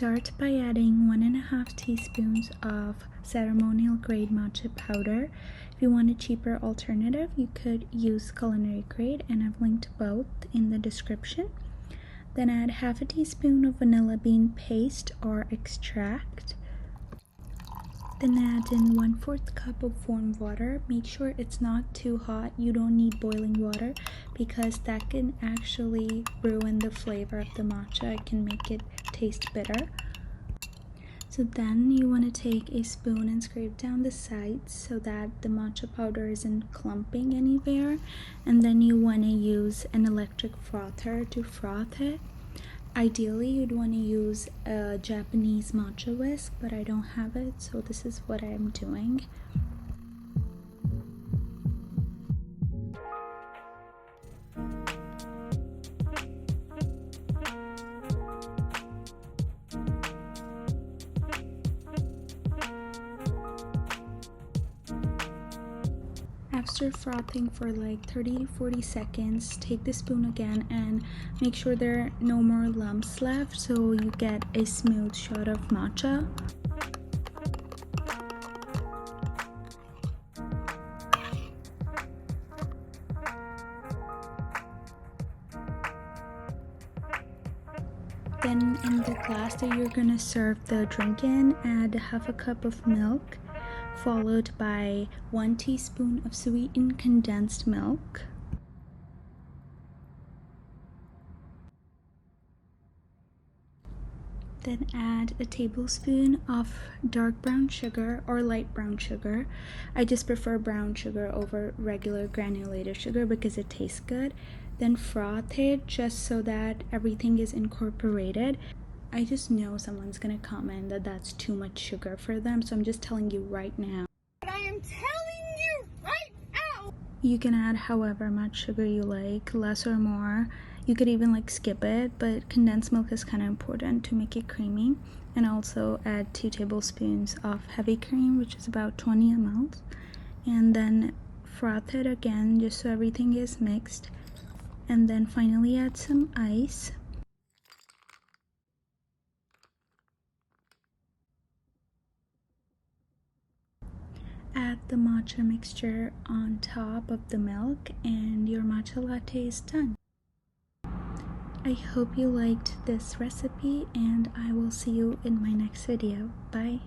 Start by adding 1.5 teaspoons of ceremonial grade matcha powder. If you want a cheaper alternative, you could use culinary grade, and I've linked both in the description. Then add half a teaspoon of vanilla bean paste or extract. Then add in 1/4 cup of warm water. Make sure it's not too hot. You don't need boiling water because that can actually ruin the flavor of the matcha. It can make it taste bitter. So then you want to take a spoon and scrape down the sides so that the matcha powder isn't clumping anywhere. And then you want to use an electric frother to froth it. Ideally, you'd want to use a Japanese matcha whisk, but I don't have it, so this is what I'm doing. After frothing for like 30 to 40 seconds, take the spoon again and make sure there are no more lumps left so you get a smooth shot of matcha. Then in the glass that you're gonna serve the drink in, add half a cup of milk, followed by 1 teaspoon of sweetened condensed milk. Then add a tablespoon of dark brown sugar or light brown sugar. I just prefer brown sugar over regular granulated sugar because it tastes good. Then froth it just so that everything is incorporated. I just know someone's gonna comment that that's too much sugar for them, so I'm just telling you right now. I am telling you right now! You can add however much sugar you like, less or more. You could even like skip it, but condensed milk is kind of important to make it creamy. And also add 2 tablespoons of heavy cream, which is about 20 ml. And then froth it again just so everything is mixed. And then finally add some ice. Add the matcha mixture on top of the milk and your matcha latte is done. I hope you liked this recipe and I will see you in my next video. Bye!